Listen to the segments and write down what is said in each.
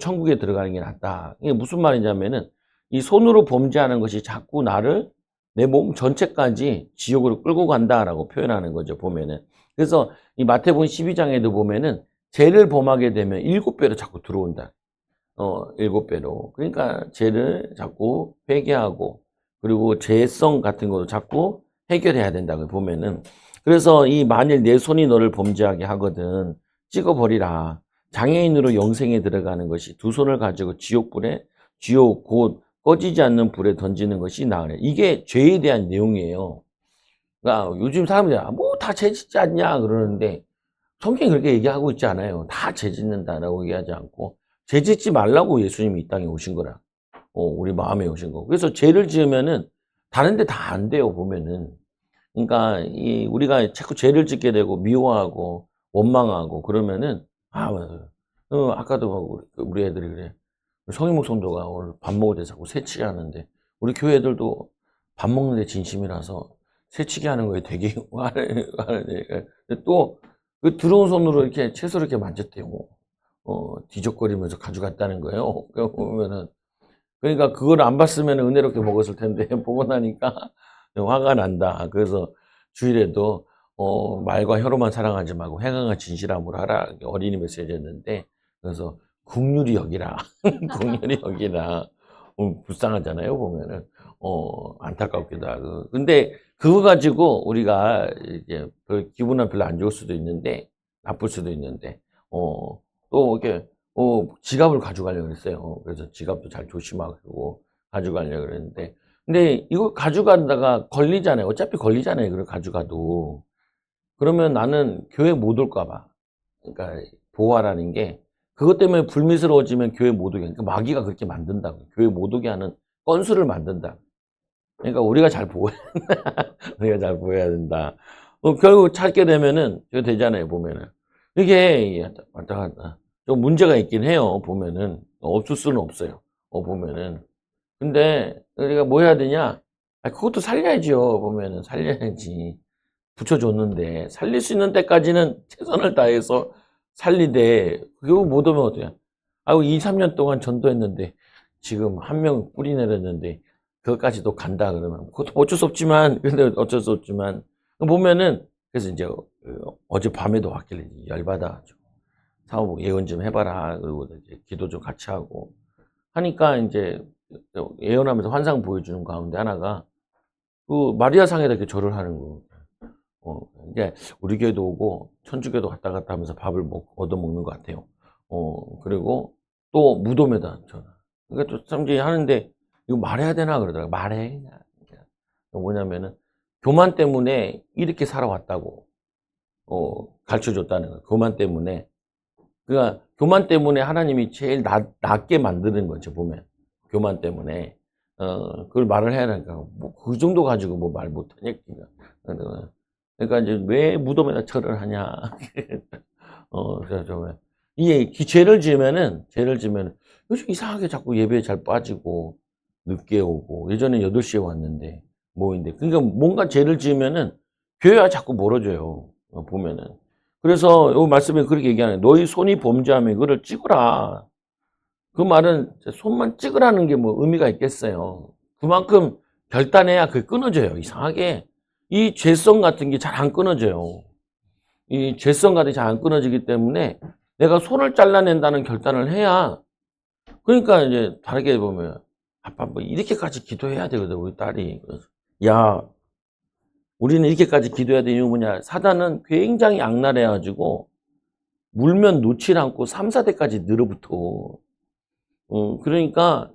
천국에 들어가는 게 낫다. 이게 무슨 말이냐면은 이 손으로 범죄하는 것이 자꾸 나를 내 몸 전체까지 지옥으로 끌고 간다라고 표현하는 거죠, 보면은. 그래서 이 마태복음 12장에도 보면은 죄를 범하게 되면 7배로 자꾸 들어온다. 7배로. 그러니까 죄를 자꾸 회개하고 그리고 죄성 같은 것도 자꾸 해결해야 된다고 보면은. 그래서 이 만일 내 손이 너를 범죄하게 하거든 찍어버리라. 장애인으로 영생에 들어가는 것이 두 손을 가지고 지옥 곧 꺼지지 않는 불에 던지는 것이 나으래. 이게 죄에 대한 내용이에요. 그러니까 요즘 사람들이 뭐 다 죄 짓지 않냐 그러는데 성경이 그렇게 얘기하고 있지 않아요. 다 죄 짓는다라고 얘기하지 않고 죄 짓지 말라고 예수님이 이 땅에 오신 거라. 우리 마음에 오신 거. 그래서 죄를 지으면은 다른 데 다 안 돼요, 보면은. 그러니까 우리가 자꾸 죄를 짓게 되고 미워하고 원망하고 그러면은 아까도 우리 애들이 그래. 성인목 성도가 오늘 밥 먹을 때 자꾸 새치기 하는데 우리 교회 애들도 밥 먹는데 진심이라서 새치기 하는 거에 되게 화를 또 그 들어온 손으로 이렇게 채소를 이렇게 만졌대요. 뒤적거리면서 가져갔다는 거예요. 보면은 그러니까 그걸 안 봤으면 은혜롭게 먹었을 텐데 보고 나니까 화가 난다. 그래서 주일에도 말과 혀로만 사랑하지 말고 행함과 진실함으로 하라. 어린이 메시지였는데 그래서 국률이 여기라. 국률이 여기라. 불쌍하잖아요, 보면은. 안타깝기도 하고. 근데 그거 가지고 우리가 이제 기분은 별로 안 좋을 수도 있는데, 나쁠 수도 있는데, 또 이렇게, 지갑을 가져가려고 그랬어요. 그래서 지갑도 잘 조심하고 가져가려고 그랬는데, 근데 이거 가져간다가 걸리잖아요. 어차피 걸리잖아요. 그걸 가져가도. 그러면 나는 교회 못 올까봐. 그러니까 보호하라는 게 그것 때문에 불미스러워지면 교회 못 오게. 그러니까 마귀가 그렇게 만든다고. 교회 못 오게 하는 건수를 만든다. 그러니까 우리가 잘 보호해야 된다. 우리가 잘 보호해야 된다. 결국 찾게 되면은 이거 되잖아요. 보면은 이게 왔다 갔다 좀 문제가 있긴 해요. 보면은 없을 수는 없어요. 보면은 근데 우리가 뭐 해야 되냐? 그것도 살려야죠. 보면은 살려야지. 붙여줬는데 살릴 수 있는 때까지는 최선을 다해서 살리되 그거 못 오면 어떡해. 2, 3년 동안 전도했는데 지금 한 명 뿌리 내렸는데 그것까지도 간다 그러면 그것도 어쩔 수 없지만 근데 어쩔 수 없지만 보면은 그래서 이제 어젯밤에도 왔길래 열받아가지고 사모보고 예언 좀 해봐라. 그리고 이제 기도 좀 같이 하고 하니까 이제 예언하면서 환상 보여주는 가운데 하나가 그 마리아상에다 이렇게 절을 하는 거. 이제 우리 교회도 오고 천주교도 왔다 갔다 하면서 밥을 얻어먹는 것 같아요. 그리고 또 무덤에다 전. 그러니까 또 사람들이 하는데 이거 말해야 되나 그러더라고요. 말해. 뭐냐면은 교만 때문에 이렇게 살아왔다고 가르쳐줬다는 거예요. 교만 때문에. 그러니까 교만 때문에 하나님이 제일 낮게 만드는 거죠. 보면 교만 때문에 그걸 말을 해야 하니까 뭐 그 정도 가지고 뭐 말 못하냐. 그러니까 이제 왜 무덤에다 절을 하냐. 그래서 이게 죄를 지으면 요즘 이상하게 자꾸 예배에 잘 빠지고 늦게 오고 예전에 8시에 왔는데 뭐인데 그러니까 뭔가 죄를 지으면은 교회와 자꾸 멀어져요. 보면은. 그래서 이 말씀에 그렇게 얘기하는 너희 손이 범죄하면 그걸 찍어라. 그 말은 손만 찍으라는 게 뭐 의미가 있겠어요. 그만큼 결단해야 그게 끊어져요. 이상하게. 이 죄성 같은 게 잘 안 끊어져요. 이 죄성 같은 게 잘 안 끊어지기 때문에 내가 손을 잘라낸다는 결단을 해야 그러니까 이제 다르게 보면 아빠 뭐 이렇게까지 기도해야 되거든 우리 딸이. 야 우리는 이렇게까지 기도해야 되는 이유 뭐냐. 사단은 굉장히 악랄해가지고 물면 놓질 않고 3, 4대까지 늘어붙어. 그러니까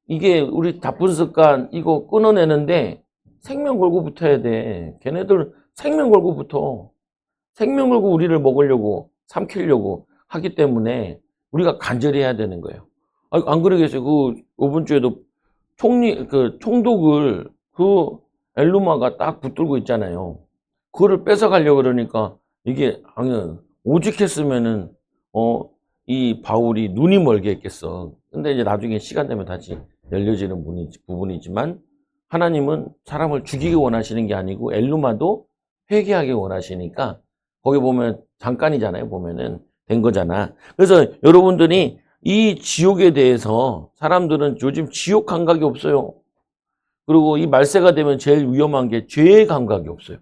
이게 우리 나쁜 습관 이거 끊어내는데 생명 걸고 붙어야 돼. 걔네들 생명 걸고 붙어. 생명 걸고 우리를 먹으려고 삼키려고 하기 때문에 우리가 간절히 해야 되는 거예요. 안 그러겠어요. 이번 주에도 총독을 엘루마가 딱 붙들고 있잖아요. 그거를 뺏어가려고 그러니까 이게 오직 했으면은 이 바울이 눈이 멀게 했겠어. 근데 이제 나중에 시간 되면 다시 열려지는 부분이지만 하나님은 사람을 죽이기 원하시는 게 아니고 엘루마도 회개하기 원하시니까 거기 보면 잠깐이잖아요. 보면은 된 거잖아. 그래서 여러분들이 이 지옥에 대해서 사람들은 요즘 지옥 감각이 없어요. 그리고 이 말세가 되면 제일 위험한 게 죄의 감각이 없어요.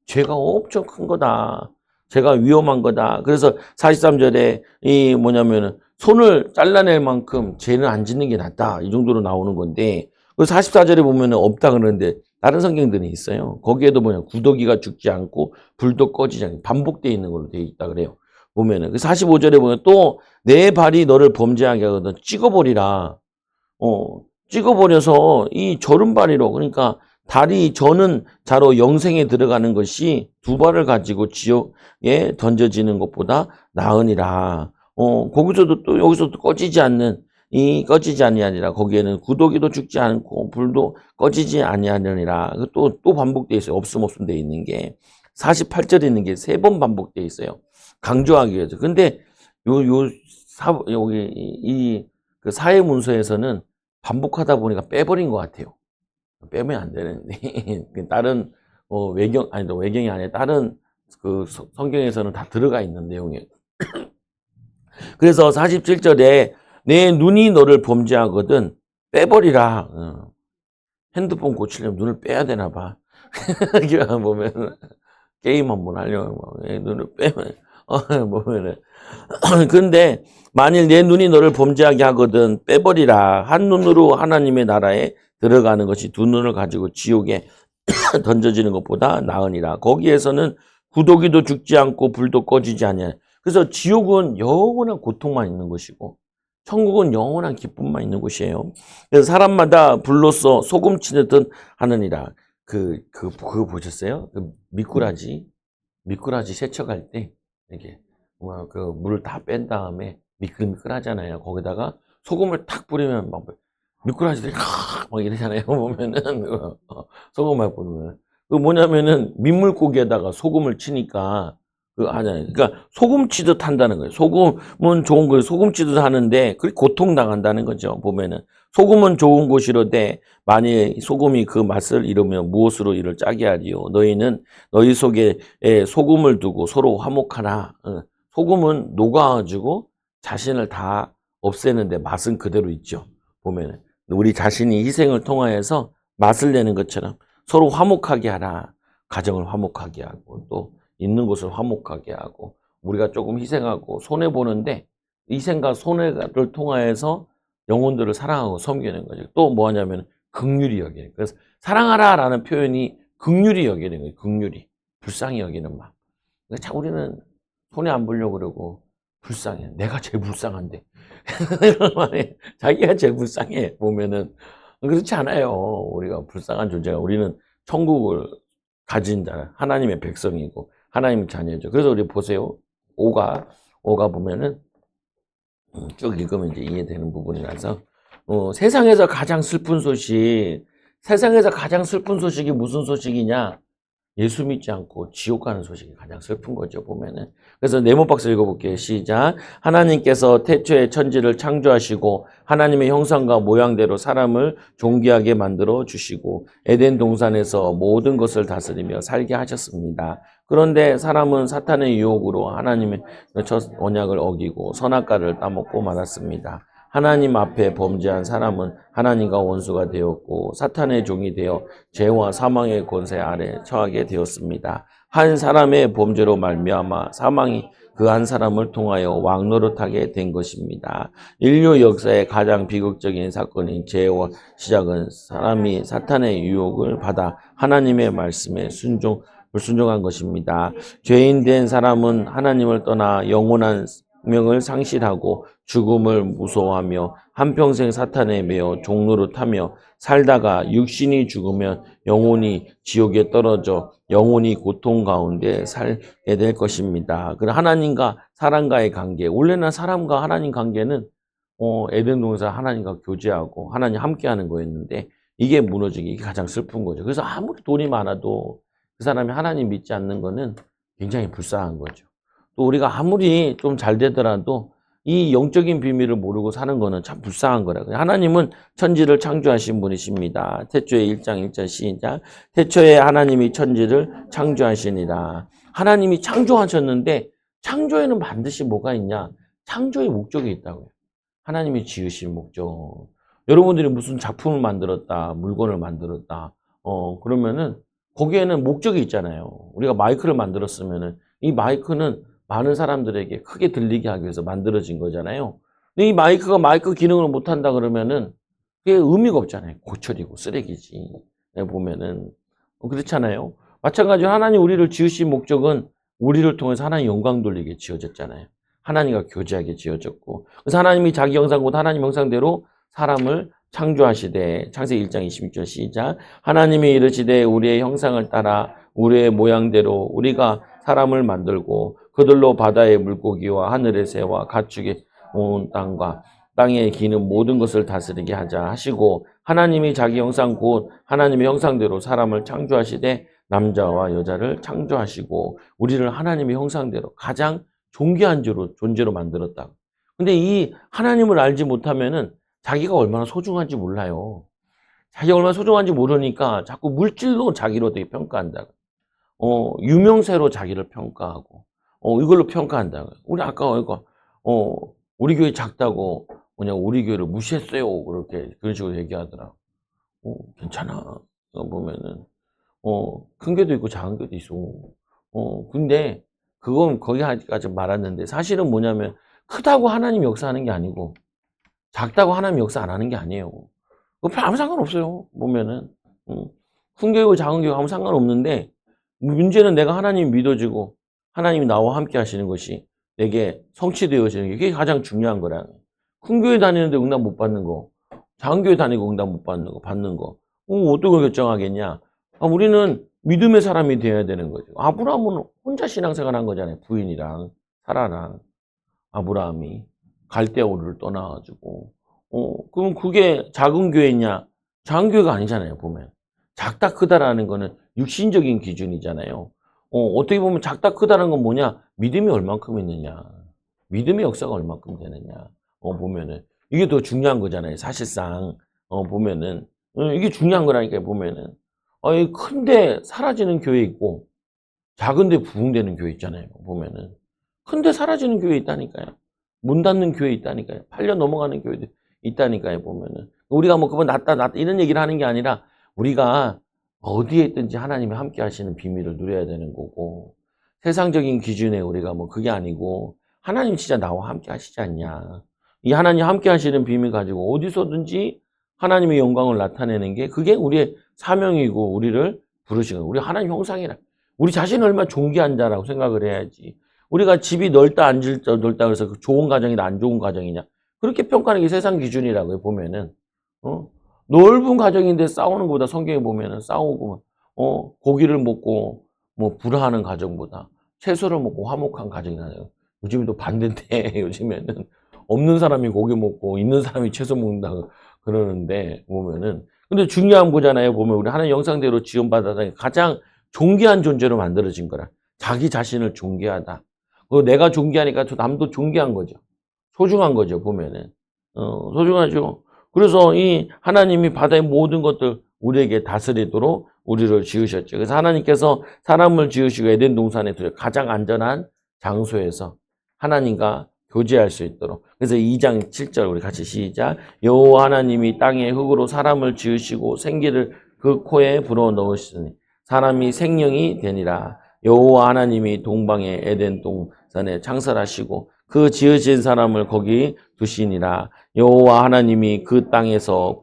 죄가 엄청 큰 거다. 죄가 위험한 거다. 그래서 43절에 이 뭐냐면은 손을 잘라낼 만큼 죄는 안 짓는 게 낫다. 이 정도로 나오는 건데, 그 44절에 보면은 없다 그러는데 다른 성경들이 있어요. 거기에도 뭐냐, 구더기가 죽지 않고 불도 꺼지지 않고 반복되어 있는 걸로 되어 있다 그래요. 보면은 그 45절에 보면 또 내 발이 너를 범죄하게 하거든 찍어버리라. 찍어버려서 이 저른발이로, 그러니까 달이 저는 자로 영생에 들어가는 것이 두 발을 가지고 지옥에 던져지는 것보다 나으니라. 거기서도 또 여기서도 꺼지지 아니하니라. 거기에는 구더기도 죽지 않고 불도 꺼지지 아니하느니라. 또 반복되어 있어요. 없음 돼 있는 게 48절에 있는 게 세 번 반복되어 있어요. 강조하기 위해서. 근데 여기 그 사회 문서에서는 반복하다 보니까 빼버린 것 같아요. 빼면 안 되는데 다른 외경이 아니라 다른 그 성경에서는 다 들어가 있는 내용이에요. 그래서 47절에 내 눈이 너를 범죄하거든 빼버리라. 핸드폰 고치려면 눈을 빼야 되나 봐. 보면 게임 한번 하려면 눈을 빼면 보면은 근데 만일 내 눈이 너를 범죄하게 하거든 빼버리라. 한 눈으로 하나님의 나라에 들어가는 것이 두 눈을 가지고 지옥에 던져지는 것보다 나으니라. 거기에서는 구더기도 죽지 않고 불도 꺼지지 아니하니. 그래서 지옥은 영원한 고통만 있는 것이고 천국은 영원한 기쁨만 있는 곳이에요. 그래서 사람마다 불로써 소금 치듯 하느니라. 그거 보셨어요? 그 미꾸라지 세척할 때 이렇게 그 물을 다 뺀 다음에 미끌미끌하잖아요. 거기다가 소금을 탁 뿌리면 막 미꾸라지들이 막 이러잖아요. 보면은 소금을 뿌리면 그 뭐냐면은 민물고기에다가 소금을 치니까 하잖아요. 그러니까 소금 치듯 한다는 거예요. 소금은 좋은 거예요. 소금 치듯 하는데 그게 고통당한다는 거죠. 보면은 소금은 좋은 것이로되 만일 소금이 그 맛을 잃으면 무엇으로 이를 짜게 하리요. 너희는 너희 속에 소금을 두고 서로 화목하라. 소금은 녹아가지고 자신을 다 없애는데 맛은 그대로 있죠. 보면은 우리 자신이 희생을 통하여서 맛을 내는 것처럼 서로 화목하게 하라. 가정을 화목하게 하고 또 있는 곳을 화목하게 하고 우리가 조금 희생하고 손해보는데 희생과 손해를 통하여서 영혼들을 사랑하고 섬기는 거죠. 또 뭐 하냐면 긍휼히 여기는 거예요. 그래서 사랑하라 라는 표현이 긍휼히 여기는 거예요. 긍휼히. 불쌍히 여기는 마음. 그러니까 우리는 손해 안 보려고 그러고 불쌍해. 내가 제일 불쌍한데. 이런 말에 자기가 제일 불쌍해. 보면은 그렇지 않아요. 우리가 불쌍한 존재가 우리는 천국을 가진 자, 하나님의 백성이고 하나님의 자녀죠. 그래서 우리 보세요. 5가 보면은 쭉 읽으면 이제 이해되는 부분이라서 세상에서 가장 슬픈 소식이 무슨 소식이냐? 예수 믿지 않고 지옥 가는 소식이 가장 슬픈 거죠, 보면은. 그래서 네모박스 읽어볼게요. 시작. 하나님께서 태초에 천지를 창조하시고 하나님의 형상과 모양대로 사람을 존귀하게 만들어 주시고 에덴 동산에서 모든 것을 다스리며 살게 하셨습니다. 그런데 사람은 사탄의 유혹으로 하나님의 첫 언약을 어기고 선악과를 따먹고 말았습니다. 하나님 앞에 범죄한 사람은 하나님과 원수가 되었고 사탄의 종이 되어 죄와 사망의 권세 아래 처하게 되었습니다. 한 사람의 범죄로 말미암아 사망이 그 한 사람을 통하여 왕노릇하게 된 것입니다. 인류 역사의 가장 비극적인 사건인 죄와 시작은 사람이 사탄의 유혹을 받아 하나님의 말씀에 불순종한 것입니다. 죄인 된 사람은 하나님을 떠나 영원한 생명을 상실하고 죽음을 무서워하며 한평생 사탄에 매여 종노릇하며 살다가 육신이 죽으면 영혼이 지옥에 떨어져 영혼이 고통 가운데 살게 될 것입니다. 그럼 하나님과 사람과의 관계, 원래는 사람과 하나님 관계는 에덴 동산 하나님과 교제하고 하나님 함께하는 거였는데 이게 무너지기 이게 가장 슬픈 거죠. 그래서 아무리 돈이 많아도 그 사람이 하나님 믿지 않는 거는 굉장히 불쌍한 거죠. 또 우리가 아무리 좀 잘 되더라도 이 영적인 비밀을 모르고 사는 거는 참 불쌍한 거라고요. 하나님은 천지를 창조하신 분이십니다. 태초에 1장 1절 시작. 태초에 하나님이 천지를 창조하시니라. 하나님이 창조하셨는데 창조에는 반드시 뭐가 있냐? 창조의 목적이 있다고요. 하나님이 지으신 목적. 여러분들이 무슨 작품을 만들었다, 물건을 만들었다, 그러면은 거기에는 목적이 있잖아요. 우리가 마이크를 만들었으면은 이 마이크는 많은 사람들에게 크게 들리게 하기 위해서 만들어진 거잖아요. 근데 이 마이크가 마이크 기능을 못한다 그러면은 그게 의미가 없잖아요. 고철이고 쓰레기지. 네, 보면은. 그렇잖아요. 마찬가지로 하나님 우리를 지으신 목적은 우리를 통해서 하나님 영광 돌리게 지어졌잖아요. 하나님과 교제하게 지어졌고. 그래서 하나님이 자기 형상 곧 하나님 형상대로 사람을 창조하시되 창세기 1장 26절 시작. 하나님이 이르시되 우리의 형상을 따라 우리의 모양대로 우리가 사람을 만들고 그들로 바다의 물고기와 하늘의 새와 가축의 온 땅과 땅에 기는 모든 것을 다스리게 하자 하시고 하나님이 자기 형상 곧 하나님의 형상대로 사람을 창조하시되 남자와 여자를 창조하시고 우리를 하나님의 형상대로 가장 존귀한 존재로 만들었다. 근데 이 하나님을 알지 못하면은 자기가 얼마나 소중한지 몰라요. 자기가 얼마나 소중한지 모르니까 자꾸 물질로 자기로 되게 평가한다. 유명세로 자기를 평가하고, 이걸로 평가한다. 우리 아까 이거, 우리 교회 작다고 그냥 우리 교회를 무시했어요. 그렇게 그런 식으로 얘기하더라. 괜찮아. 보면은, 큰 교도 있고 작은 교도 있어. 근데 그건 거기까지 말았는데 사실은 뭐냐면 크다고 하나님 역사하는 게 아니고 작다고 하나님 역사 안 하는 게 아니에요. 그거 아무 상관없어요. 보면은. 큰 교회고 작은 교회고 아무 상관없는데 문제는 내가 하나님 믿어지고 하나님이 나와 함께 하시는 것이 내게 성취되어지는 게 그게 가장 중요한 거라. 큰 교회 다니는데 응답 못 받는 거, 작은 교회 다니고 응답 못 받는 거, 받는 거. 어떻게 결정하겠냐? 우리는 믿음의 사람이 되어야 되는 거죠. 아브라함은 혼자 신앙생활 한 거잖아요. 부인이랑 사라랑 아브라함이 갈대아 우르를 떠나가지고. 그럼 그게 작은 교회냐? 작은 교회가 아니잖아요. 보면 작다 크다라는 거는 육신적인 기준이잖아요. 어떻게 보면 작다 크다는 건 뭐냐? 믿음이 얼만큼 있느냐? 믿음의 역사가 얼만큼 되느냐? 보면은 이게 더 중요한 거잖아요. 사실상 보면은 이게 중요한 거라니까요. 보면은 큰데 사라지는 교회 있고 작은데 부흥되는 교회 있잖아요. 보면은 큰데 사라지는 교회 있다니까요. 문 닫는 교회 있다니까요. 8년 넘어가는 교회도 있다니까요. 보면은 우리가 뭐 그건 낫다 이런 얘기를 하는 게 아니라 우리가 어디에 있든지 하나님이 함께 하시는 비밀을 누려야 되는 거고 세상적인 기준에 우리가 뭐 그게 아니고 하나님 진짜 나와 함께 하시지 않냐. 이 하나님 함께 하시는 비밀 가지고 어디서든지 하나님의 영광을 나타내는 게 그게 우리의 사명이고 우리를 부르신 거예요. 우리 하나님 형상이라. 우리 자신을 얼마나 존귀한 자라고 생각을 해야지. 우리가 집이 넓다 안 넓다 그래서 그 좋은 가정이냐 안 좋은 가정이냐. 그렇게 평가하는 게 세상 기준이라고요. 보면은. 넓은 가정인데 싸우는 것보다 성경에 보면은 싸우고 고기를 먹고 뭐 불화하는 가정보다 채소를 먹고 화목한 가정이 나요. 요즘은 또 반대인데 요즘에는 없는 사람이 고기 먹고 있는 사람이 채소 먹는다 그러는데 보면은 근데 중요한 거잖아요. 보면 우리 하나님 영상대로 지원받아서 가장 존귀한 존재로 만들어진 거라. 자기 자신을 존귀하다. 내가 존귀하니까 저 남도 존귀한 거죠. 소중한 거죠. 보면은 소중하죠. 그래서 이 하나님이 바다의 모든 것들 우리에게 다스리도록 우리를 지으셨죠. 그래서 하나님께서 사람을 지으시고 에덴 동산에 두어 가장 안전한 장소에서 하나님과 교제할 수 있도록. 그래서 2장 7절 우리 같이 시작. 여호와 하나님이 땅의 흙으로 사람을 지으시고 생기를 그 코에 불어 넣으시니 사람이 생명이 되니라. 여호와 하나님이 동방의 에덴 동산에 창설하시고 그 지으신 사람을 거기 두시니라. 여호와 하나님이 그 땅에서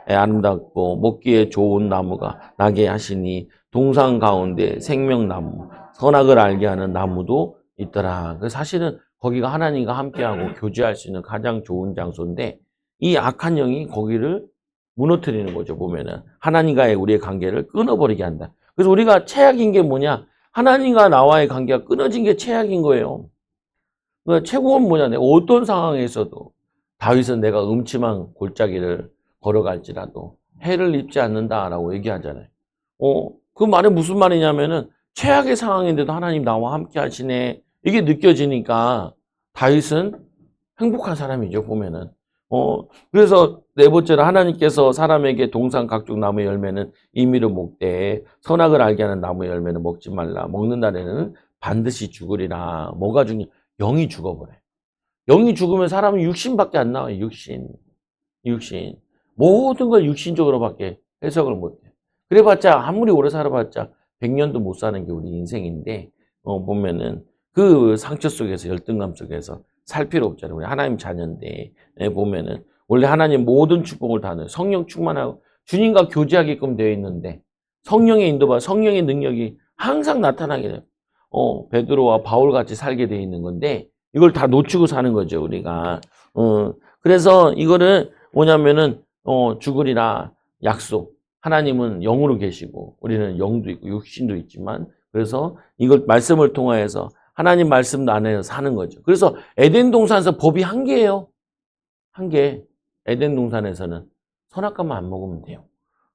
아름답고 먹기에 좋은 나무가 나게 하시니 동산 가운데 생명나무 선악을 알게 하는 나무도 있더라. 사실은 거기가 하나님과 함께하고 교제할 수 있는 가장 좋은 장소인데 이 악한 영이 거기를 무너뜨리는 거죠. 보면은 하나님과의 우리의 관계를 끊어버리게 한다. 그래서 우리가 최악인 게 뭐냐? 하나님과 나와의 관계가 끊어진 게 최악인 거예요. 그러니까 최고는 뭐냐? 내가 어떤 상황에서도 다윗은 내가 음침한 골짜기를 걸어갈지라도 해를 입지 않는다라고 얘기하잖아요. 그 말이 무슨 말이냐면은 최악의 상황인데도 하나님 나와 함께 하시네. 이게 느껴지니까 다윗은 행복한 사람이죠, 보면은. 그래서 네 번째로 하나님께서 사람에게 동산 각종 나무의 열매는 임의로 먹되 선악을 알게 하는 나무의 열매는 먹지 말라. 먹는 날에는 반드시 죽으리라. 뭐가 중요해? 영이 죽어버려요. 영이 죽으면 사람은 육신밖에 안 나와요. 육신. 모든 걸 육신적으로밖에 해석을 못해. 그래봤자 아무리 오래 살아봤자 100년도 못 사는 게 우리 인생인데 보면은 그 상처 속에서 열등감 속에서 살 필요 없잖아요. 우리 하나님 자녀인데 보면은 원래 하나님 모든 축복을 다 넣어요. 성령 충만하고 주님과 교제하게끔 되어 있는데 성령의 인도와 성령의 능력이 항상 나타나게 돼요. 베드로와 바울 같이 살게 되어 있는 건데 이걸 다 놓치고 사는 거죠, 우리가. 그래서 이거를 뭐냐면은 죽으리라 약속. 하나님은 영으로 계시고 우리는 영도 있고 육신도 있지만 그래서 이걸 말씀을 통하여서 하나님 말씀 안에서 사는 거죠. 그래서 에덴 동산에서 법이 한 개예요. 한 개. 에덴 동산에서는 선악과만 안 먹으면 돼요.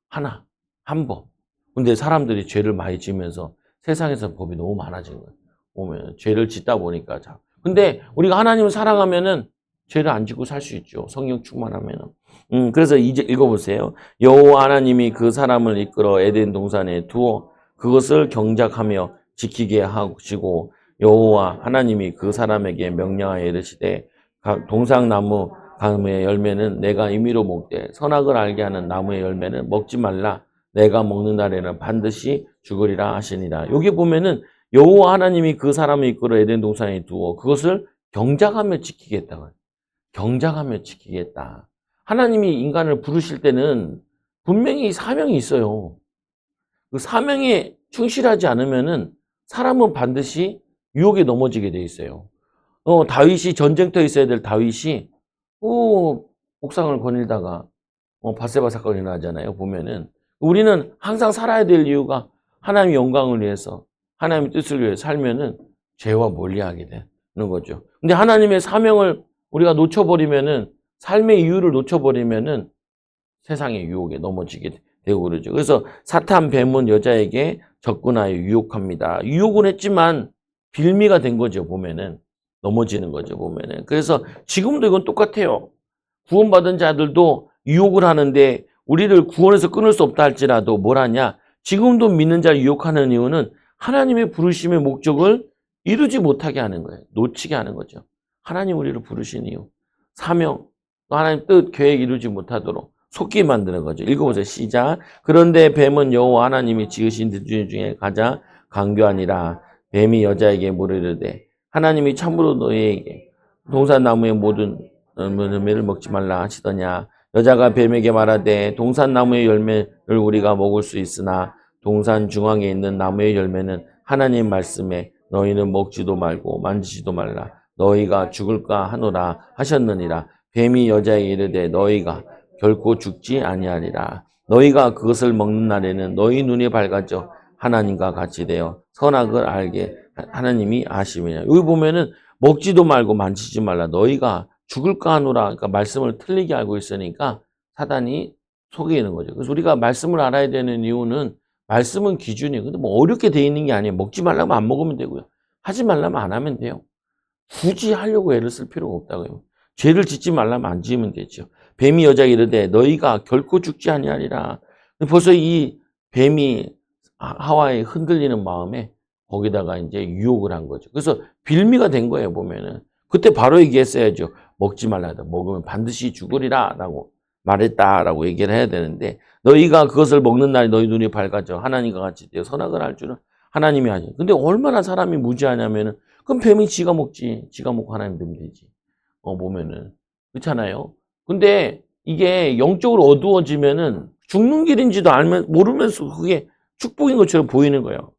하나. 한 법. 근데 사람들이 죄를 많이 지으면서 세상에서 법이 너무 많아진 거예요. 보면 죄를 짓다 보니까 자. 근데 우리가 하나님을 사랑하면은 죄를 안 짓고 살 수 있죠. 성령 충만하면은. 그래서 이제 읽어보세요. 여호와 하나님이 그 사람을 이끌어 에덴 동산에 두어 그것을 경작하며 지키게 하시고 여호와 하나님이 그 사람에게 명령하여 이르시되 동상나무 나무의 열매는 내가 임의로 먹되 선악을 알게 하는 나무의 열매는 먹지 말라. 내가 먹는 날에는 반드시 죽으리라 하시니라. 여기 보면은 여호와 하나님이 그 사람을 이끌어 에덴 동산에 두어 그것을 경작하며 지키겠다. 경작하며 지키겠다. 하나님이 인간을 부르실 때는 분명히 사명이 있어요. 그 사명에 충실하지 않으면은 사람은 반드시 유혹에 넘어지게 돼 있어요. 다윗이 전쟁터에 있어야 될 다윗이 옥상을 거닐다가 밧세바 사건이 나잖아요. 보면은 우리는 항상 살아야 될 이유가 하나님의 영광을 위해서 하나님의 뜻을 위해 살면은 죄와 멀리하게 되는 거죠. 근데 하나님의 사명을 우리가 놓쳐버리면은 삶의 이유를 놓쳐버리면은 세상의 유혹에 넘어지게 되고 그러죠. 그래서 사탄 뱀은 여자에게 접근하여 유혹합니다. 유혹은 했지만 빌미가 된 거죠. 보면은 넘어지는 거죠. 보면은 그래서 지금도 이건 똑같아요. 구원받은 자들도 유혹을 하는데 우리를 구원에서 끊을 수 없다 할지라도 뭘 하냐? 지금도 믿는 자를 유혹하는 이유는 하나님의 부르심의 목적을 이루지 못하게 하는 거예요. 놓치게 하는 거죠. 하나님 우리를 부르신 이유. 사명, 하나님 뜻, 계획 이루지 못하도록 속게 만드는 거죠. 읽어보세요. 시작. 그런데 뱀은 여호와 하나님이 지으신 들 중에 가장 강교하니라. 뱀이 여자에게 물으르되 하나님이 참으로 너희에게 동산나무의 모든 열매를 먹지 말라 하시더냐. 여자가 뱀에게 말하되 동산나무의 열매를 우리가 먹을 수 있으나 동산 중앙에 있는 나무의 열매는 하나님 말씀에 너희는 먹지도 말고 만지지도 말라. 너희가 죽을까 하노라 하셨느니라. 뱀이 여자에게 이르되 너희가 결코 죽지 아니하리라. 너희가 그것을 먹는 날에는 너희 눈이 밝아져 하나님과 같이 되어 선악을 알게 하나님이 아심이냐. 여기 보면은 먹지도 말고 만지지 말라. 너희가 죽을까 하노라. 그러니까 말씀을 틀리게 알고 있으니까 사단이 속이는 거죠. 그래서 우리가 말씀을 알아야 되는 이유는 말씀은 기준이에요. 근데 뭐 어렵게 돼 있는 게 아니에요. 먹지 말라면 안 먹으면 되고요. 하지 말라면 안 하면 돼요. 굳이 하려고 애를 쓸 필요가 없다고요. 죄를 짓지 말라면 안 지으면 되죠. 뱀이 여자에게 이르되 너희가 결코 죽지 아니하리라. 벌써 이 뱀이 하와의 흔들리는 마음에 거기다가 이제 유혹을 한 거죠. 그래서 빌미가 된 거예요, 보면은. 그때 바로 얘기했어야죠. 먹지 말라다. 먹으면 반드시 죽으리라. 라고 말했다라고 얘기를 해야 되는데 너희가 그것을 먹는 날 너희 눈이 밝아져 하나님과 같이 되어 선악을 알 줄은 하나님이 하죠. 근데 얼마나 사람이 무지하냐면은 그럼 뱀이 지가 먹지. 지가 먹고 하나님 되면 되지. 보면은. 그렇잖아요. 근데 이게 영적으로 어두워지면은 죽는 길인지도 모르면서 그게 축복인 것처럼 보이는 거예요.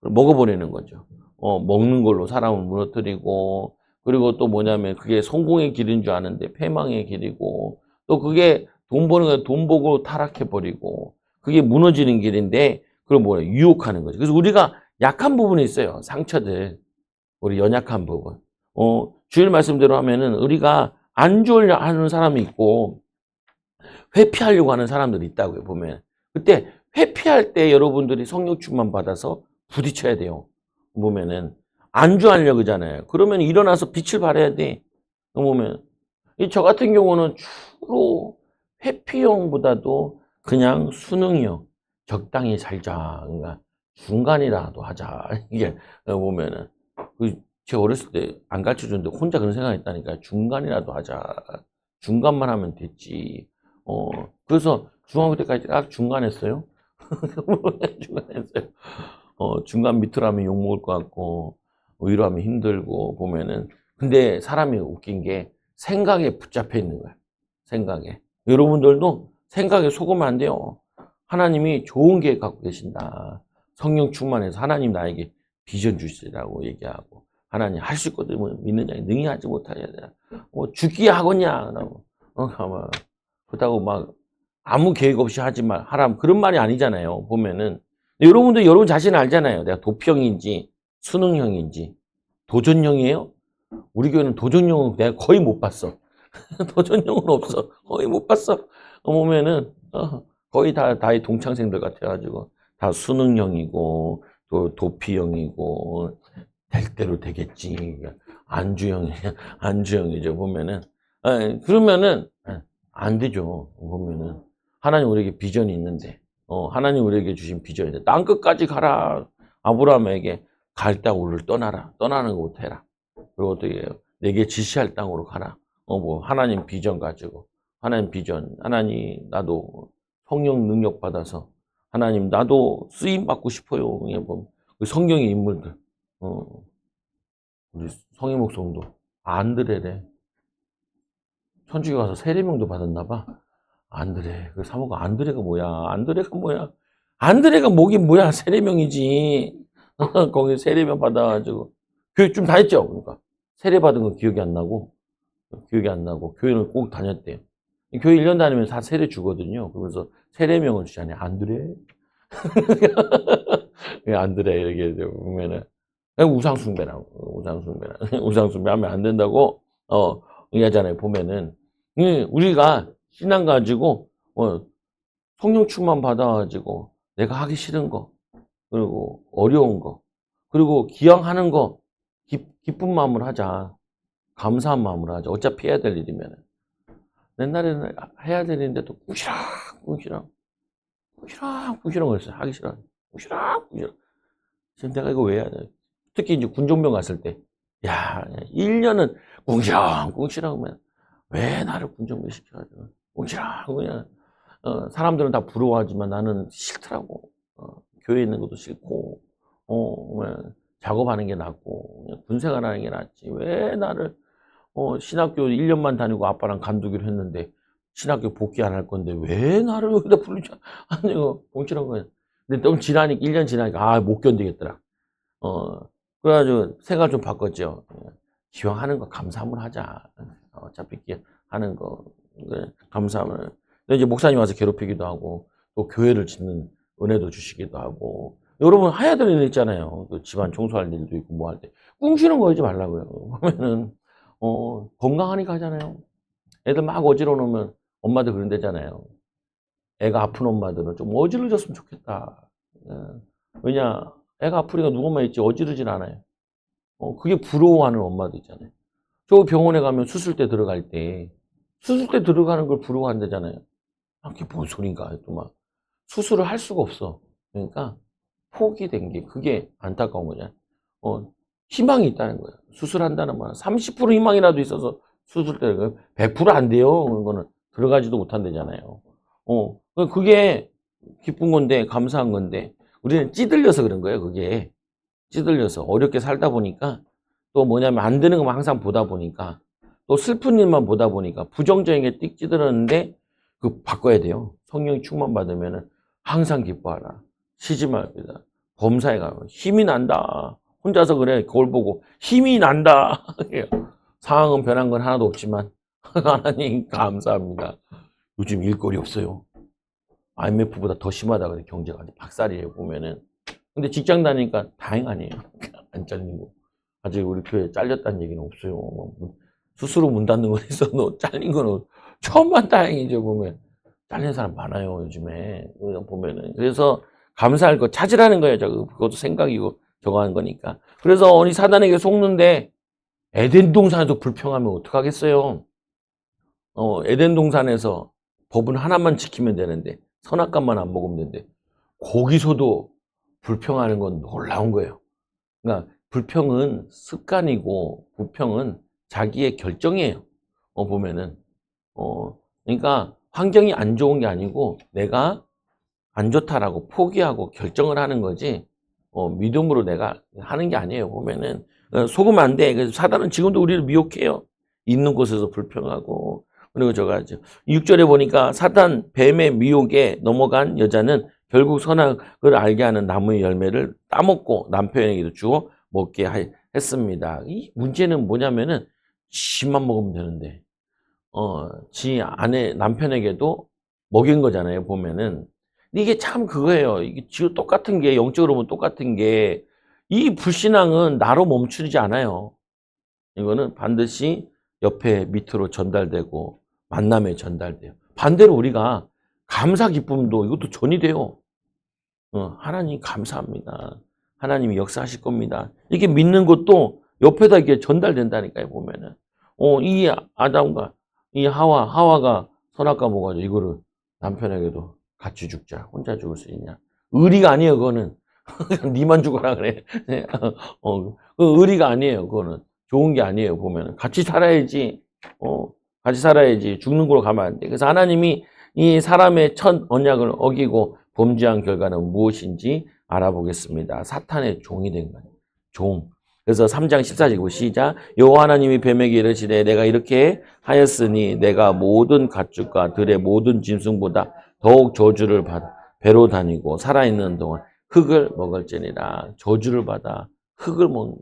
먹어버리는 거죠. 먹는 걸로 사람을 무너뜨리고, 그리고 또 뭐냐면 그게 성공의 길인 줄 아는데 패망의 길이고, 또 그게 돈 버는 거 돈 보고 타락해버리고, 그게 무너지는 길인데, 그걸 뭐예요? 유혹하는 거죠. 그래서 우리가 약한 부분이 있어요. 상처들. 우리 연약한 부분. 주일 말씀대로 하면은 우리가 안 좋으려 하는 사람이 있고, 회피하려고 하는 사람들이 있다고요, 보면. 그때 회피할 때 여러분들이 성령 충만 받아서 부딪혀야 돼요. 보면은 안주하려고 그러잖아요. 그러면 일어나서 빛을 발해야 돼. 보면 저 같은 경우는 주로 회피형보다도 그냥 수능형, 적당히 살자. 그러니까 중간이라도 하자. 이게 보면은 제 어렸을 때 안 가르쳐 줬는데 혼자 그런 생각했다니까. 중간이라도 하자. 중간만 하면 됐지. 그래서 중학교 때까지 딱 중간 했어요. 중간 했어요. 중간 밑으로 하면 욕먹을 것 같고, 위로 하면 힘들고, 보면은. 근데 사람이 웃긴 게 생각에 붙잡혀 있는 거야. 생각에. 여러분들도 생각에 속으면 안 돼요. 하나님이 좋은 계획 갖고 계신다. 성령 충만해서 하나님 나에게 비전 주시라고 얘기하고, 하나님 할 수 있거든. 뭐 믿는 자에 능히 하지 못하냐. 뭐 죽기 하겠냐. 아마. 그렇다고 막 아무 계획 없이 하지 말, 하람. 그런 말이 아니잖아요. 보면은. 여러분도 여러분 자신 알잖아요. 내가 도피형인지, 수능형인지, 도전형이에요? 우리 교회는 도전형은 내가 거의 못 봤어. 도전형은 없어. 거의 못 봤어. 보면은, 거의 다의 동창생들 같아가지고, 다 수능형이고, 또 도피형이고, 될 대로 되겠지. 안주형이죠, 보면은. 그러면은, 안 되죠, 보면은. 하나님 우리에게 비전이 있는데, 하나님 우리에게 주신 비전이 있는데, 땅 끝까지 가라. 아브라함에게 갈 땅으로 떠나라. 떠나는 것부터 해라. 그리고 어떻게 해요? 내게 지시할 땅으로 가라. 뭐, 하나님 비전 가지고, 하나님 비전, 하나님, 나도 성령 능력 받아서, 하나님, 나도 쓰임 받고 싶어요. 그 성경의 인물들, 우리 성희목 성도, 안드레래. 천주교 가서 세례명도 받았나 봐. 안드레. 그 사모가 안드레가 뭐야? 안드레가 뭐야? 안드레가 뭐긴 뭐야? 세례명이지. 거기 세례명 받아가지고. 교육 좀 다 했죠? 그러니까. 세례 받은 거 기억이 안 나고, 교회를 꼭 다녔대요. 교회 1년 다니면 다 세례 주거든요. 그러면서 세례명을 주잖아요. 안드레. 안드레, 이렇게 보면은. 우상숭배하면 안 된다고, 얘기하잖아요. 보면은. 우리가 신앙 가지고, 성령 충만 받아가지고, 내가 하기 싫은 거, 그리고 어려운 거, 그리고 기왕하는 거, 기쁜 마음으로 하자. 감사한 마음으로 하자. 어차피 해야 될 일이면. 옛날에는 해야 될 일인데 또 꾸시랑 그랬어요. 하기 싫어. 꾸시랑. 지금 내가 이거 왜 해야 돼? 특히 이제 군종병 갔을 때, 야, 1년은 꿍시렁 하면 왜 나를 군종병 시켜가지고 꿍시렁 그냥 사람들은 다 부러워하지만 나는 싫더라고. 교회에 있는 것도 싫고, 그냥 작업하는 게 낫고, 그냥 군생활하는 게 낫지. 왜 나를 신학교 1년만 다니고 아빠랑 간두기로 했는데 신학교 복귀 안 할 건데 왜 나를 여기다 부르지? 아니, 꿍시렁 거야. 근데 너무 지나니까 1년 지나니까 못 견디겠더라. 그래가지고 생각을 좀 바꿨죠. 기왕 하는 거 감사함을 하자. 어차피 하는 거 감사함을. 근데 이제 목사님 와서 괴롭히기도 하고 또 교회를 짓는 은혜도 주시기도 하고 여러분 해야 될 일 있잖아요. 또 집안 청소할 일도 있고 뭐 할 때 꿍쉬는 거 하지 말라고요. 그러면은 건강하니까 하잖아요. 애들 막 어지러워 놓으면 엄마들 그런 데잖아요. 애가 아픈 엄마들은 좀 어지러졌으면 좋겠다. 예. 왜냐 애가 아프니까 누구만 있지 어지르진 않아요. 그게 부러워하는 엄마도 있잖아요. 저 병원에 가면 수술대 들어갈 때 수술대 들어가는 걸 부러워한다잖아요. 그게 뭔 소린가 또 막 수술을 할 수가 없어. 그러니까 포기된 게 그게 안타까운 거잖아요. 희망이 있다는 거예요. 수술한다는 말은 30% 희망이라도 있어서 수술대 100%안 돼요. 그런 거는 들어가지도 못한대잖아요. 그게 기쁜 건데 감사한 건데 우리는 찌들려서 그런 거예요. 그게 찌들려서 어렵게 살다 보니까 또 뭐냐면 안 되는 것만 항상 보다 보니까 또 슬픈 일만 보다 보니까 부정적인 게 띡 찌들었는데 그 바꿔야 돼요. 성령이 충만 받으면은 항상 기뻐하라. 쉬지 말고다. 범사에 가면 힘이 난다. 혼자서 그래. 거울 보고 힘이 난다. 상황은 변한 건 하나도 없지만 하나님 감사합니다. 요즘 일거리 없어요. IMF보다 더 심하다 그래. 경제가 박살이에요 보면은. 근데 직장 다니니까 다행 아니에요. 안 잘리고. 아직 우리 교회 잘렸다는 얘기는 없어요. 스스로 문 닫는 건 있어도 잘린 거는 처음만 다행이죠, 보면. 잘린 사람 많아요, 요즘에. 보면은. 그래서 감사할 거 찾으라는 거예요, 그것도 생각이고 저거 하는 거니까. 그래서 우리 사단에게 속는데 에덴 동산에서 불평하면 어떡하겠어요? 에덴 동산에서 법은 하나만 지키면 되는데 선악과만 안 먹으면 되는데 거기서도 불평하는 건 놀라운 거예요. 그러니까 불평은 습관이고 부평은 자기의 결정이에요. 보면은 그러니까 환경이 안 좋은 게 아니고 내가 안 좋다라고 포기하고 결정을 하는 거지 믿음으로 내가 하는 게 아니에요. 보면은 속으면 안 돼. 그래서 사단은 지금도 우리를 미혹해요. 있는 곳에서 불평하고. 그리고 저가 6절에 보니까 사단 뱀의 미혹에 넘어간 여자는 결국 선악을 알게 하는 나무의 열매를 따먹고 남편에게도 주어 먹게 했습니다. 이 문제는 뭐냐면은 지만 먹으면 되는데 지 아내 남편에게도 먹인 거잖아요. 보면은 이게 참 그거예요. 이게 지금 똑같은 게 영적으로 보면 똑같은 게 이 불신앙은 나로 멈추지 않아요. 이거는 반드시 옆에 밑으로 전달되고 만남에 전달돼요. 반대로 우리가 감사 기쁨도 이것도 전이 돼요. 하나님 감사합니다. 하나님이 역사하실 겁니다. 이게 믿는 것도 옆에다 이게 전달된다니까요. 보면은 이 아담과 이 하와가 선악과 먹어가지고 이거를 남편에게도 같이 죽자. 혼자 죽을 수 있냐? 의리가 아니에요. 그거는 니만 죽어라 그래. 그 의리가 아니에요. 그거는 좋은 게 아니에요. 보면은 같이 살아야지. 같이 살아야지. 죽는 걸로 가면 안 돼. 그래서 하나님이 이 사람의 첫 언약을 어기고 범죄한 결과는 무엇인지 알아보겠습니다. 사탄의 종이 된 거예요. 종. 그래서 3장 14절 시작. 여호와 하나님이 뱀에게 이르시되 내가 이렇게 하였으니 내가 모든 가축과 들의 모든 짐승보다 더욱 저주를 받아 배로 다니고 살아있는 동안 흙을 먹을지니라. 저주를 받아 흙을 먹는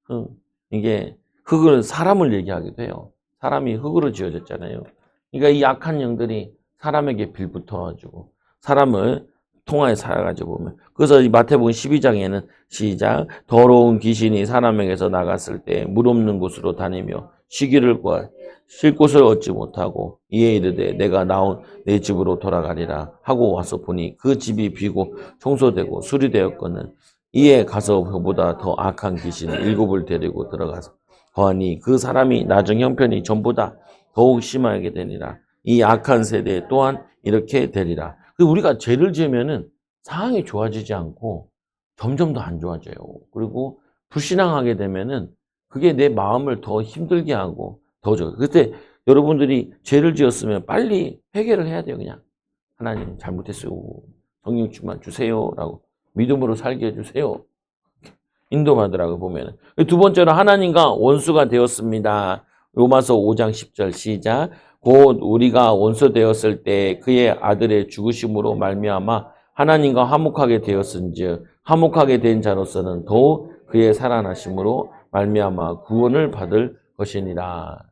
거예요. 이게 흙을 사람을 얘기하기도 해요. 사람이 흙으로 지어졌잖아요. 그러니까 이 악한 영들이 사람에게 빌붙어가지고 사람을 통하여 살아가지고 보면 그래서 이 마태복음 12장에는 시작 더러운 귀신이 사람에게서 나갔을 때 물 없는 곳으로 다니며 쉬기를 구하 쉴 곳을 얻지 못하고 이에 이르되 내가 나온 내 집으로 돌아가리라 하고 와서 보니 그 집이 비고 청소되고 수리되었거늘 이에 가서 그보다 더 악한 귀신 7을 데리고 들어가서 거하니 그 사람이 나중 형편이 전보다 더욱 심하게 되니라. 이 악한 세대 또한 이렇게 되리라. 우리가 죄를 지으면은 상황이 좋아지지 않고 점점 더 안 좋아져요. 그리고 불신앙하게 되면은 그게 내 마음을 더 힘들게 하고 더 줘. 그때 여러분들이 죄를 지었으면 빨리 회개를 해야 돼요. 그냥 하나님 잘못했어요. 성령 충만 주세요라고 믿음으로 살게 해주세요. 인도하더라고 보면은. 두 번째로 하나님과 원수가 되었습니다. 로마서 5장 10절 시작. 곧 우리가 원수 되었을 때 그의 아들의 죽으심으로 말미암아 하나님과 화목하게 되었은즉 화목하게 된 자로서는 더욱 그의 살아나심으로 말미암아 구원을 받을 것이니라.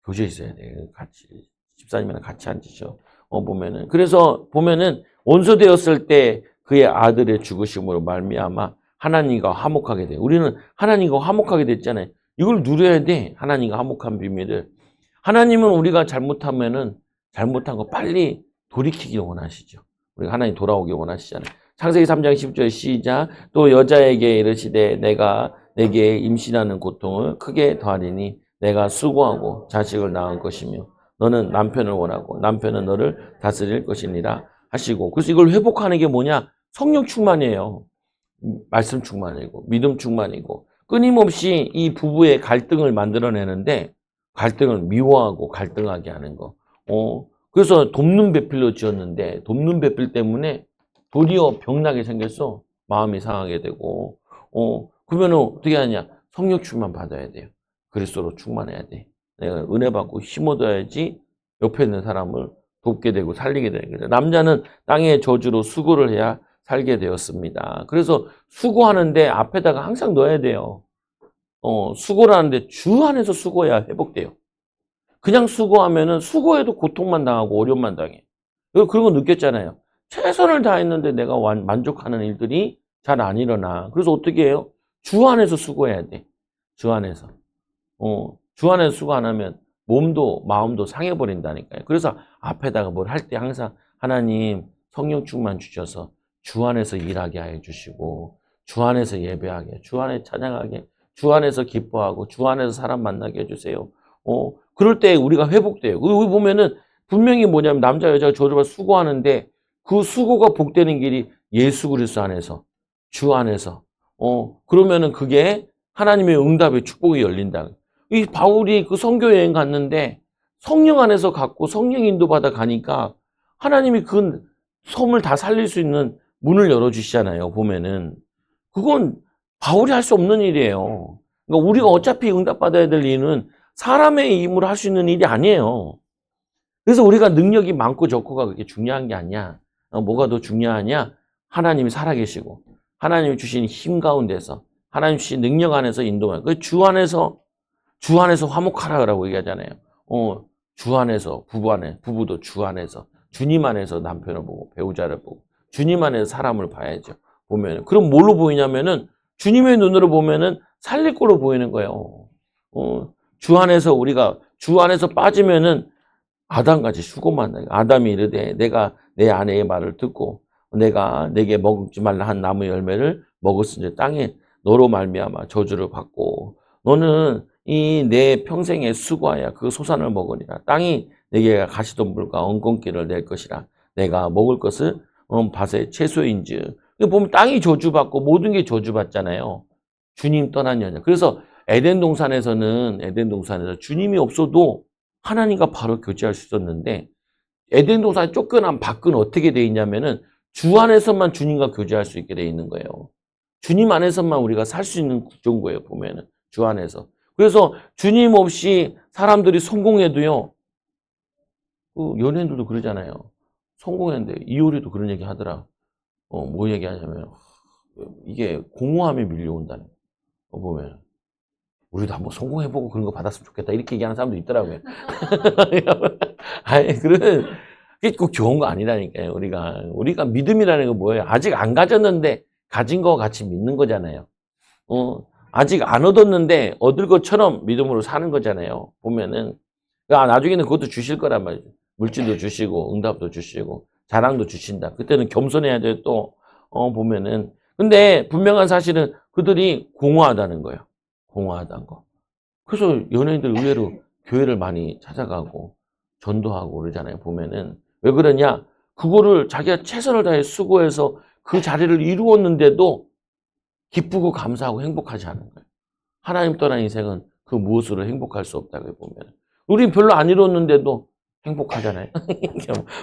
교제에 있어야 돼요. 같이 집사님이랑 같이 앉으셔. 보면은 그래서 보면은 원수 되었을 때 그의 아들의 죽으심으로 말미암아 하나님과 화목하게 돼요. 우리는 하나님과 화목하게 됐잖아요. 이걸 누려야 돼. 하나님과 화목한 비밀을. 하나님은 우리가 잘못하면은 잘못한 거 빨리 돌이키기 원하시죠. 우리가 하나님 돌아오기 원하시잖아요. 창세기 3장 10절 시작. 또 여자에게 이르시되 내가 내게 임신하는 고통을 크게 더하리니 내가 수고하고 자식을 낳을 것이며 너는 남편을 원하고 남편은 너를 다스릴 것이니라 하시고. 그래서 이걸 회복하는 게 뭐냐? 성령 충만이에요. 말씀 충만이고 믿음 충만이고 끊임없이 이 부부의 갈등을 만들어내는데 갈등을 미워하고 갈등하게 하는 거. 그래서 돕는 배필로 지었는데 돕는 배필 때문에 도리어 병나게 생겼어. 마음이 상하게 되고. 그러면 어떻게 하냐? 성령 충만 받아야 돼요. 그리스도로 충만해야 돼. 내가 은혜 받고 힘 얻어야지 옆에 있는 사람을 돕게 되고 살리게 되는 거죠. 남자는 땅의 저주로 수고를 해야 살게 되었습니다. 그래서 수고하는데 앞에다가 항상 넣어야 돼요. 수고를 하는데 주 안에서 수고해야 회복돼요. 그냥 수고하면은 수고해도 고통만 당하고 어려움만 당해. 그런 거 느꼈잖아요. 최선을 다했는데 내가 만족하는 일들이 잘 안 일어나. 그래서 어떻게 해요? 주 안에서 수고해야 돼. 주 안에서. 주 안에서 수고 안 하면 몸도 마음도 상해버린다니까요. 그래서 앞에다가 뭘 할 때 항상 하나님 성령 충만 주셔서 주 안에서 일하게 해 주시고 주 안에서 예배하게, 주 안에 찬양하게, 주 안에서 기뻐하고 주 안에서 사람 만나게 해주세요. 그럴 때 우리가 회복돼요. 여기 보면은 분명히 뭐냐면 남자 여자가 저주받아 수고하는데 그 수고가 복되는 길이 예수 그리스도 안에서 주 안에서 그러면은 그게 하나님의 응답의 축복이 열린다. 이 바울이 그 선교 여행 갔는데 성령 안에서 갔고 성령 인도받아 가니까 하나님이 그 섬을 다 살릴 수 있는 문을 열어주시잖아요. 보면은 그건 바울이 할 수 없는 일이에요. 그러니까 우리가 어차피 응답받아야 될 일은 사람의 힘으로 할 수 있는 일이 아니에요. 그래서 우리가 능력이 많고 적고가 그렇게 중요한 게 아니야. 뭐가 더 중요하냐? 하나님이 살아계시고 하나님이 주신 힘 가운데서 하나님 주신 능력 안에서 인도하는 그 주 안에서 화목하라고 얘기하잖아요. 주 안에서 부부도 주 안에서 주님 안에서 남편을 보고 배우자를 보고 주님 안에서 사람을 봐야죠. 보면 그럼 뭘로 보이냐면은 주님의 눈으로 보면은 살릴 거로 보이는 거예요. 주 안에서 빠지면은 아담같이 수고만 해. 아담이 이르되 내가 내 아내의 말을 듣고 내가 내게 먹지 말라 한 나무 열매를 먹었으니 땅에 너로 말미암아 저주를 받고 너는 이 내 평생의 수고하여 그 소산을 먹으리라. 땅이 내게 가시덤불과 엉겅퀴를 낼 것이라. 내가 먹을 것을 밭의 채소인즉. 보면 땅이 저주받고 모든 게 저주받잖아요. 주님 떠난 여자. 그래서 에덴 동산에서 주님이 없어도 하나님과 바로 교제할 수 있었는데 에덴 동산에 쫓겨난 밖은 어떻게 돼 있냐면은 주 안에서만 주님과 교제할 수 있게 돼 있는 거예요. 주님 안에서만 우리가 살 수 있는 구조인 거예요. 보면은 주 안에서. 그래서 주님 없이 사람들이 성공해도요. 그 연예인들도 그러잖아요. 성공했는데 이효리도 그런 얘기 하더라. 뭐 얘기하냐면 이게 공허함이 밀려온다는 거 보면 우리도 한번 성공해보고 그런 거 받았으면 좋겠다 이렇게 얘기하는 사람도 있더라고요. 아니 그런 그게 꼭 좋은 거 아니라니까요. 우리가 믿음이라는 건 뭐예요? 아직 안 가졌는데 가진 거 같이 믿는 거잖아요. 아직 안 얻었는데 얻을 것처럼 믿음으로 사는 거잖아요. 보면은 나중에는 그것도 주실 거란 말이죠. 물질도 주시고 응답도 주시고 자랑도 주신다. 그때는 겸손해야 돼요. 또 보면은 근데 분명한 사실은 그들이 공허하다는 거예요. 공허하다는 거. 그래서 연예인들 의외로 교회를 많이 찾아가고 전도하고 그러잖아요. 보면은 왜 그러냐? 그거를 자기가 최선을 다해 수고해서 그 자리를 이루었는데도 기쁘고 감사하고 행복하지 않은 거예요. 하나님 떠난 인생은 그 무엇으로 행복할 수 없다고 보면 우린 별로 안 이뤘는데도 행복하잖아요.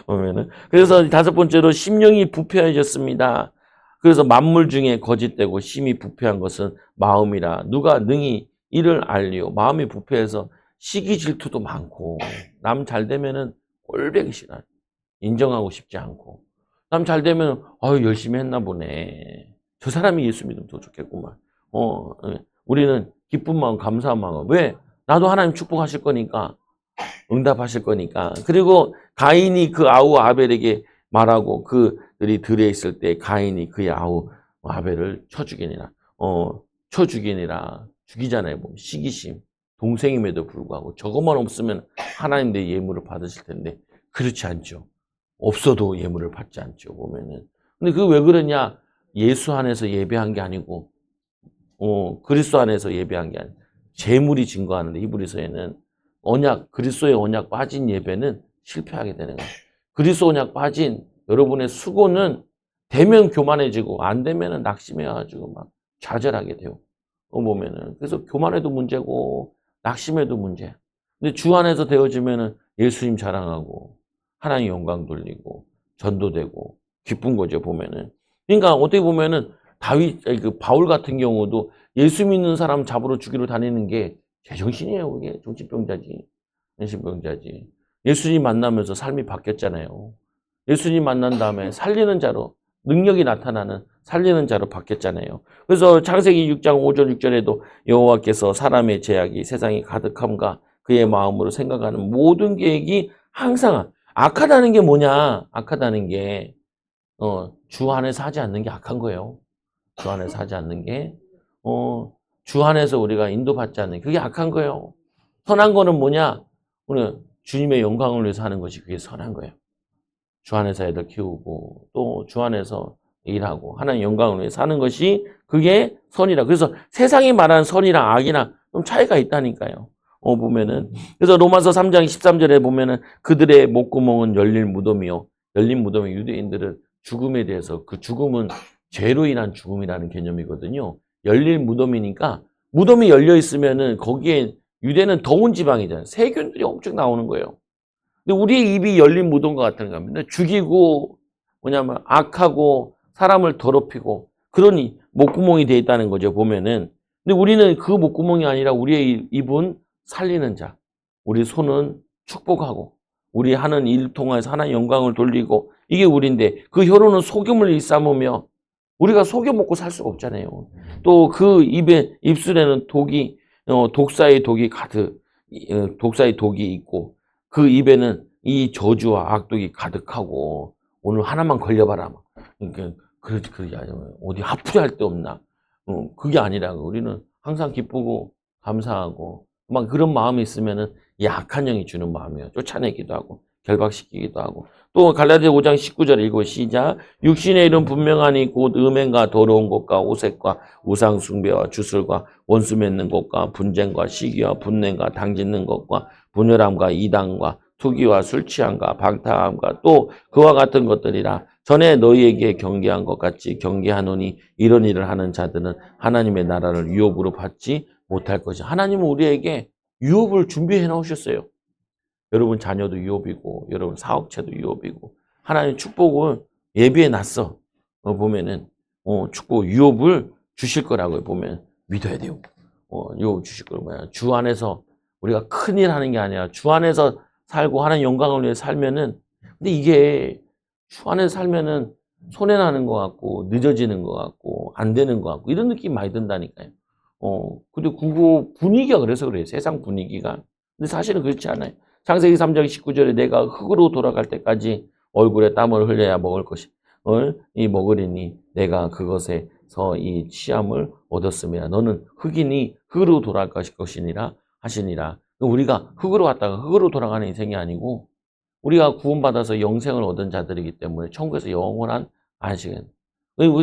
보면은 그래서 다섯 번째로 심령이 부패해졌습니다. 그래서 만물 중에 거짓되고 심히 부패한 것은 마음이라 누가 능히 이를 알리요. 마음이 부패해서 시기 질투도 많고 남 잘 되면은 꼴보기 싫어요. 인정하고 싶지 않고 남 잘 되면 열심히 했나 보네. 저 사람이 예수 믿으면 더 좋겠구만. 우리는 기쁜 마음, 감사한 마음. 왜? 나도 하나님 축복하실 거니까, 응답하실 거니까. 그리고 가인이 그 아우 아벨에게 말하고 그들이 들에 있을 때 가인이 그의 아우 아벨을 쳐 죽이니라. 죽이잖아요. 뭐 시기심. 동생임에도 불구하고 저것만 없으면 하나님 내 예물을 받으실 텐데 그렇지 않죠. 없어도 예물을 받지 않죠. 보면은. 근데 그 왜 그러냐? 예수 안에서 예배한 게 아니고 그리스도 안에서 예배한 게 아니고 재물이 증거하는데 히브리서에는 그리스도의 언약 빠진 예배는 실패하게 되는 거예요. 그리스도 언약 빠진 여러분의 수고는 되면 교만해지고 안 되면은 낙심해가지고 막 좌절하게 돼요. 보면은 그래서 교만해도 문제고 낙심해도 문제야. 근데 주 안에서 되어지면은 예수님 자랑하고 하나님 영광 돌리고 전도되고 기쁜 거죠. 보면은 그러니까 어떻게 보면은 바울 같은 경우도 예수 믿는 사람 잡으러 죽이러 다니는 게 제정신이에요. 그게 정신병자지. 정신병자지. 예수님 만나면서 삶이 바뀌었잖아요. 예수님 만난 다음에 살리는 자로 능력이 나타나는 살리는 자로 바뀌었잖아요. 그래서 창세기 6장 5절 6절에도 여호와께서 사람의 죄악이 세상에 가득함과 그의 마음으로 생각하는 모든 계획이 항상 악하다는 게 뭐냐? 악하다는 게 주 안에서 하지 않는 게 악한 거예요. 주 안에서 하지 않는 게 주 안에서 우리가 인도받지 않는 게 그게 악한 거예요. 선한 거는 뭐냐? 우리 주님의 영광을 위해서 하는 것이 그게 선한 거예요. 주 안에서 애들 키우고 또 주 안에서 일하고 하나님 영광을 위해서 하는 것이 그게 선이라. 그래서 세상이 말하는 선이랑 악이랑 좀 차이가 있다니까요. 보면은 그래서 로마서 3장 13절에 보면은 그들의 목구멍은 열린 무덤이요. 열린 무덤이 유대인들은 죽음에 대해서 그 죽음은 죄로 인한 죽음이라는 개념이거든요. 열린 무덤이니까 무덤이 열려 있으면은 거기에 유대는 더운 지방이잖아요. 세균들이 엄청 나오는 거예요. 근데 우리의 입이 열린 무덤과 같은 겁니다. 죽이고 뭐냐면 악하고 사람을 더럽히고 그런 목구멍이 돼 있다는 거죠. 보면은. 근데 우리는 그 목구멍이 아니라 우리의 입은 살리는 자, 우리 손은 축복하고 우리 하는 일 통해서 하나님 영광을 돌리고 이게 우리인데 그 혀로는 속임을 일삼으며 우리가 속여 먹고 살 수가 없잖아요. 또 그 입술에는 독사의 독이 가득, 독사의 독이 있고 그 입에는 이 저주와 악독이 가득하고 오늘 하나만 걸려봐라. 그러니까 그게 아니라 어디 아프게 할 데 없나? 그게 아니라 우리는 항상 기쁘고 감사하고 막 그런 마음이 있으면은 이 악한 영이 주는 마음이에요. 쫓아내기도 하고 결박시키기도 하고 또 갈라디아 5장 19절 읽고 시작. 육신의 일은 분명하니 곧 음행과 더러운 것과 오색과 우상 숭배와 주술과 원수 맺는 것과 분쟁과 시기와 분냉과 당짓는 것과 분열함과 이단과 투기와 술 취함과 방탕함과 또 그와 같은 것들이라. 전에 너희에게 경계한 것 같이 경계하노니 이런 일을 하는 자들은 하나님의 나라를 유업으로 받지 못할 것이다. 하나님은 우리에게 유업을 준비해 놓으셨어요. 여러분 자녀도 유업이고 여러분 사업체도 유업이고 하나님 축복을 예비해 놨어. 보면은 축복 유업을 주실 거라고 보면 믿어야 돼요. 유업 주실 거라고 뭐야. 주 안에서 우리가 큰일 하는 게 아니라 주 안에서 살고 하나님 영광을 위해 살면은 근데 이게 주 안에서 살면은 손해나는 것 같고 늦어지는 것 같고 안 되는 것 같고 이런 느낌 많이 든다니까요. 근데 그거 분위기가 그래서 그래요. 세상 분위기가. 근데 사실은 그렇지 않아요. 창세기 3장 19절에 내가 흙으로 돌아갈 때까지 얼굴에 땀을 흘려야 먹을 것이 먹으리니 내가 그것에서 이 취함을 얻었음이라. 너는 흙이니 흙으로 돌아갈 것이니라 하시니라. 우리가 흙으로 갔다가 흙으로 돌아가는 인생이 아니고 우리가 구원받아서 영생을 얻은 자들이기 때문에 천국에서 영원한 안식은.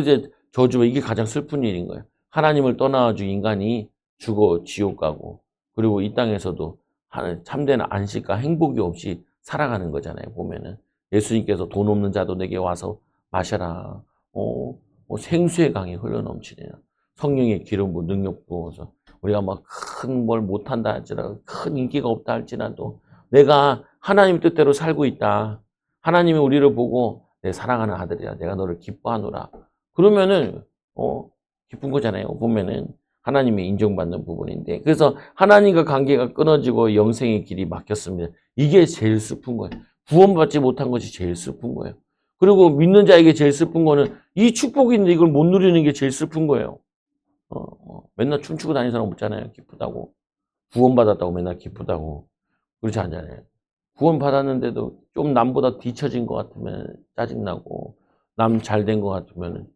이제 저주가 이게 가장 슬픈 일인 거예요. 하나님을 떠나가지고 인간이 죽어 지옥 가고 그리고 이 땅에서도 참된 안식과 행복이 없이 살아가는 거잖아요. 보면은 예수님께서 돈 없는 자도 내게 와서 마셔라. 생수의 강이 흘러넘치리라. 성령의 기름 부어 능력 부어서 우리가 막 큰 뭘 못한다 할지라도 큰 인기가 없다 할지라도 내가 하나님 뜻대로 살고 있다. 하나님이 우리를 보고 내 사랑하는 아들이야. 내가 너를 기뻐하노라. 그러면은 기쁜 거잖아요. 보면은 하나님이 인정받는 부분인데 그래서 하나님과 관계가 끊어지고 영생의 길이 막혔습니다. 이게 제일 슬픈 거예요. 구원받지 못한 것이 제일 슬픈 거예요. 그리고 믿는 자에게 제일 슬픈 거는 이 축복이 있는데 이걸 못 누리는 게 제일 슬픈 거예요. 맨날 춤추고 다니는 사람 없잖아요. 기쁘다고. 구원받았다고 맨날 기쁘다고. 그렇지 않잖아요. 구원받았는데도 좀 남보다 뒤처진 것 같으면 짜증나고 남 잘 된 것 같으면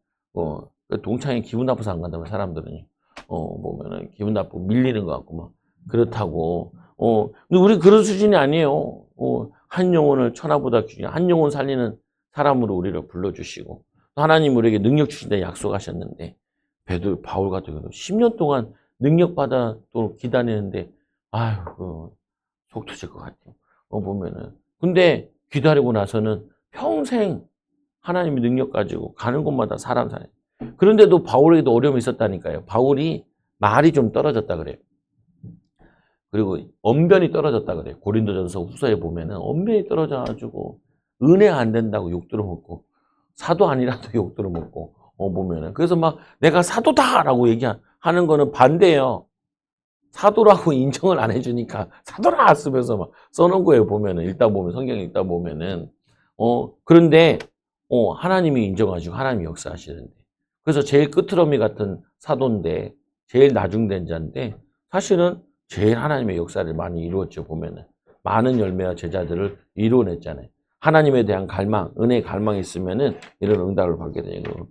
동창회 기분 나빠서 안 간다면 사람들은 보면은 기분 나쁘고 밀리는 것 같고 막 그렇다고 근데 우리 그런 수준이 아니에요. 한 영혼을 천하보다 귀한 한 영혼 살리는 사람으로 우리를 불러주시고 하나님 우리에게 능력 주신다 약속하셨는데 베드로 바울 같은 경우는 10년 동안 능력 받아 또 기다리는데 아유 속 터질 것 같아요. 보면은 근데 기다리고 나서는 평생 하나님의 능력 가지고 가는 곳마다 사람 사요. 그런데도 바울에게도 어려움이 있었다니까요. 바울이 말이 좀 떨어졌다 그래요. 그리고 언변이 떨어졌다 그래요. 고린도전서 후서에 보면은 언변이 떨어져가지고 은혜가 안 된다고 욕들어 먹고 사도 아니라도 욕들어 먹고 보면은 그래서 막 내가 사도다라고 얘기하는 거는 반대예요. 사도라고 인정을 안 해주니까 사도라 쓰면서 막 써놓은 거예요. 보면은 읽다 보면 성경 읽다 보면은 그런데 하나님이 인정하시고 하나님이 역사하시는데 그래서 제일 끝트러미 같은 사도인데 제일 나중된 자인데 사실은 제일 하나님의 역사를 많이 이루었죠. 보면은 많은 열매와 제자들을 이루어냈잖아요. 하나님에 대한 갈망, 은혜의 갈망이 있으면은 이런 응답을 받게 되는 거예요.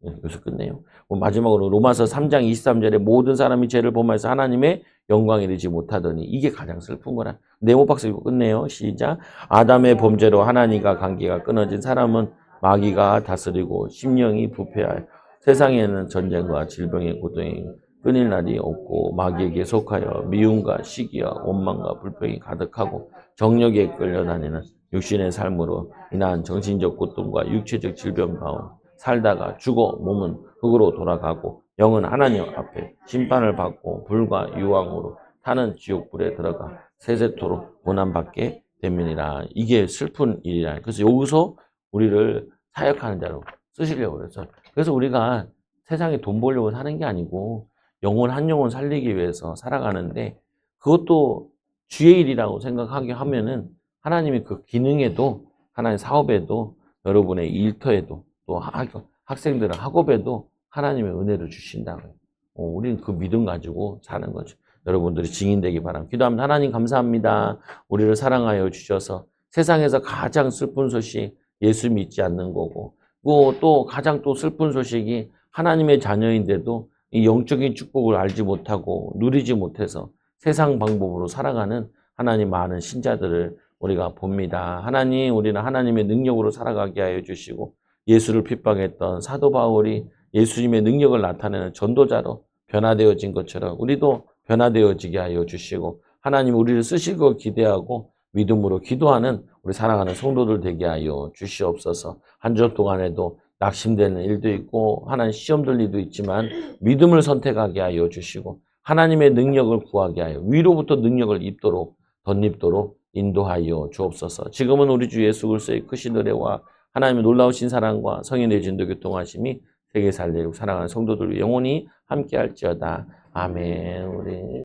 여기서 끝내요. 마지막으로 로마서 3장 23절에 모든 사람이 죄를 범하여서 하나님의 영광에 이르지 못하더니 이게 가장 슬픈 거라. 네모 박스 읽고 끝내요. 시작. 아담의 범죄로 하나님과 관계가 끊어진 사람은 마귀가 다스리고 심령이 부패하여 세상에는 전쟁과 질병의 고통이 끊일 날이 없고 마귀에게 속하여 미움과 시기와 원망과 불평이 가득하고 정욕에 끌려다니는 육신의 삶으로 인한 정신적 고통과 육체적 질병 가운데 살다가 죽어 몸은 흙으로 돌아가고 영은 하나님 앞에 심판을 받고 불과 유황으로 타는 지옥불에 들어가 세세토록 고난받게 됨이니라. 이게 슬픈 일이라. 그래서 여기서 우리를 사역하는 자로 쓰시려고 그랬어요. 그래서 우리가 세상에 돈 벌려고 사는 게 아니고 영혼 한 영혼 살리기 위해서 살아가는데, 그것도 주의 일이라고 생각하게 하면은 하나님이 그 기능에도, 하나님 사업에도, 여러분의 일터에도, 또 학생들의 학업에도 하나님의 은혜를 주신다고요. 우리는 그 믿음 가지고 사는 거죠. 여러분들이 증인되기 바랍니다. 기도합니다. 하나님 감사합니다. 우리를 사랑하여 주셔서 세상에서 가장 슬픈 소식 예수 믿지 않는 거고, 또 가장 또 슬픈 소식이 하나님의 자녀인데도 이 영적인 축복을 알지 못하고 누리지 못해서 세상 방법으로 살아가는 하나님 많은 신자들을 우리가 봅니다. 하나님, 우리는 하나님의 능력으로 살아가게 하여 주시고, 예수를 핍박했던 사도 바울이 예수님의 능력을 나타내는 전도자로 변화되어진 것처럼 우리도 변화되어지게 하여 주시고, 하나님 우리를 쓰실 걸 기대하고 믿음으로 기도하는 우리 사랑하는 성도들 되게 하여 주시옵소서. 한 주 동안에도 낙심되는 일도 있고 하나님 시험 들 일도 있지만 믿음을 선택하게 하여 주시고, 하나님의 능력을 구하게 하여 위로부터 능력을 입도록 덧입도록 인도하여 주옵소서. 지금은 우리 주 예수 그리스도의 크신 은혜와 하나님의 놀라우신 사랑과 성인의 진도 교통하심이 세계 살리고 사랑하는 성도들 영원히 함께할지어다. 아멘. 우리